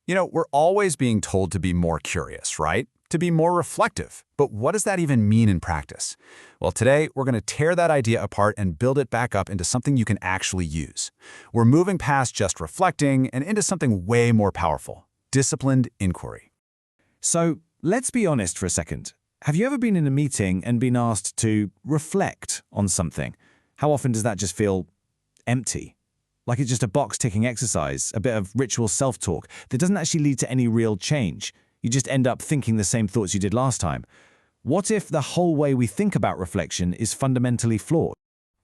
We're always being told to be more curious, right? To be more reflective. But what does that even mean in practice? Well, today, we're going to tear that idea apart and build it back up into something you can actually use. We're moving past just reflecting and into something way more powerful: disciplined inquiry. So, let's be honest for a second. Have you ever been in a meeting and been asked to reflect on something? How often does that just feel empty? Like it's just a box-ticking exercise, a bit of ritual self-talk that doesn't actually lead to any real change. You just end up thinking the same thoughts you did last time. What if the whole way we think about reflection is fundamentally flawed?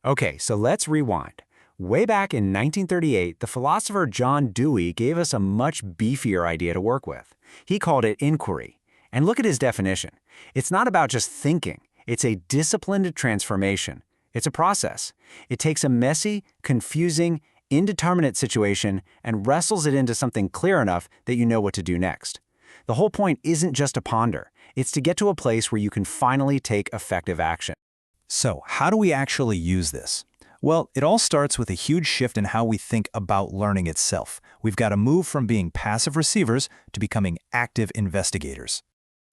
Okay, so let's rewind. Way back in 1938, the philosopher John Dewey gave us a much beefier idea to work with. He called it inquiry. And look at his definition. It's not about just thinking. It's a disciplined transformation. It's a process. It takes a messy, confusing, indeterminate situation and wrestles it into something clear enough that you know what to do next. The whole point isn't just to ponder. It's to get to a place where you can finally take effective action. So, how do we actually use this? Well, it all starts with a huge shift in how we think about learning itself. We've got to move from being passive receivers to becoming active investigators.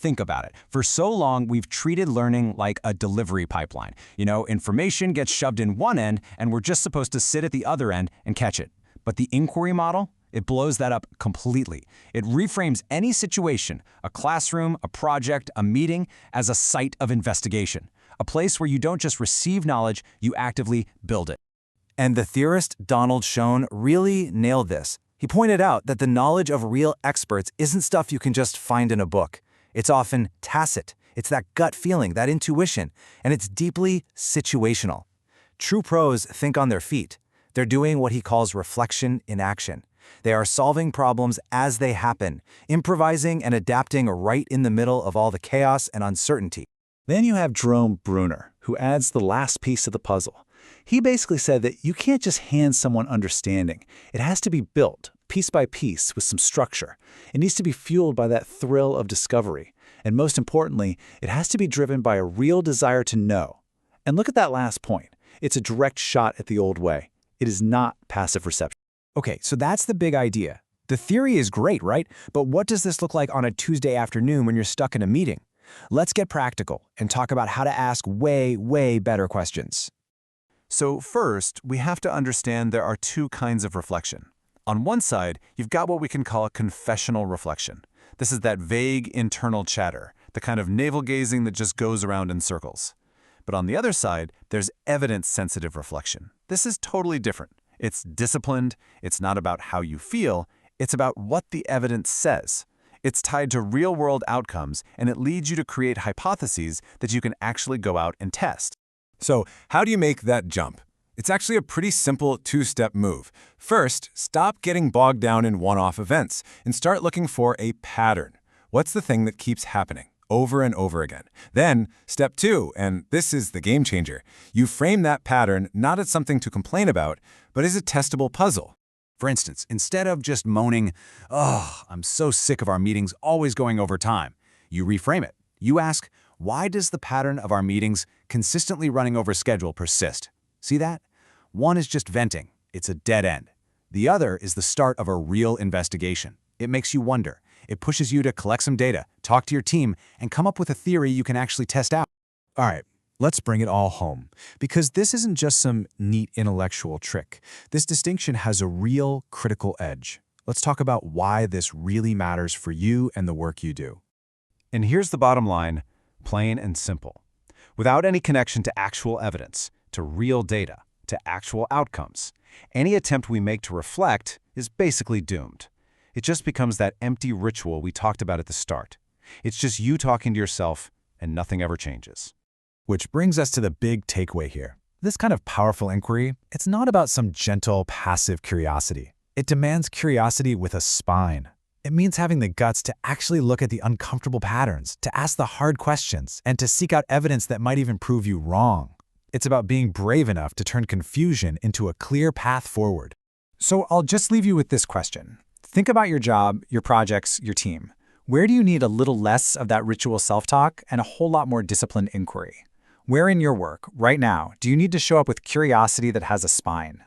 Think about it. For so long, we've treated learning like a delivery pipeline. Information gets shoved in one end, and we're just supposed to sit at the other end and catch it. But the inquiry model, it blows that up completely. It reframes any situation, a classroom, a project, a meeting, as a site of investigation. A place where you don't just receive knowledge, you actively build it. And the theorist Donald Schoen really nailed this. He pointed out that the knowledge of real experts isn't stuff you can just find in a book. It's often tacit. It's that gut feeling, that intuition, and it's deeply situational. True pros think on their feet. They're doing what he calls reflection in action. They are solving problems as they happen, improvising and adapting right in the middle of all the chaos and uncertainty. Then you have Jerome Bruner, who adds the last piece of the puzzle. He basically said that you can't just hand someone understanding. It has to be built, piece by piece, with some structure. It needs to be fueled by that thrill of discovery. And most importantly, it has to be driven by a real desire to know. And look at that last point. It's a direct shot at the old way. It is not passive reception. Okay, so that's the big idea. The theory is great, right? But what does this look like on a Tuesday afternoon when you're stuck in a meeting? Let's get practical and talk about how to ask way, way better questions. So first, we have to understand there are two kinds of reflection. On one side, you've got what we can call confessional reflection. This is that vague internal chatter, the kind of navel-gazing that just goes around in circles. But on the other side, there's evidence-sensitive reflection. This is totally different. It's disciplined, it's not about how you feel, it's about what the evidence says. It's tied to real-world outcomes, and it leads you to create hypotheses that you can actually go out and test. So, how do you make that jump? It's actually a pretty simple two-step move. First, stop getting bogged down in one-off events and start looking for a pattern. What's the thing that keeps happening over and over again? Then, step two, and this is the game changer, you frame that pattern not as something to complain about, but as a testable puzzle. For instance, instead of just moaning, "Oh, I'm so sick of our meetings always going over time," you reframe it. You ask, why does the pattern of our meetings consistently running over schedule persist? See that? One is just venting. It's a dead end. The other is the start of a real investigation. It makes you wonder. It pushes you to collect some data, talk to your team, and come up with a theory you can actually test out. All right, let's bring it all home. Because this isn't just some neat intellectual trick. This distinction has a real critical edge. Let's talk about why this really matters for you and the work you do. And here's the bottom line, plain and simple. Without any connection to actual evidence, to real data, to actual outcomes, any attempt we make to reflect is basically doomed. It just becomes that empty ritual we talked about at the start. It's just you talking to yourself, and nothing ever changes. Which brings us to the big takeaway here. This kind of powerful inquiry, it's not about some gentle, passive curiosity. It demands curiosity with a spine. It means having the guts to actually look at the uncomfortable patterns, to ask the hard questions, and to seek out evidence that might even prove you wrong. It's about being brave enough to turn confusion into a clear path forward. So I'll just leave you with this question. Think about your job, your projects, your team. Where do you need a little less of that ritual self-talk and a whole lot more disciplined inquiry? Where in your work, right now, do you need to show up with curiosity that has a spine?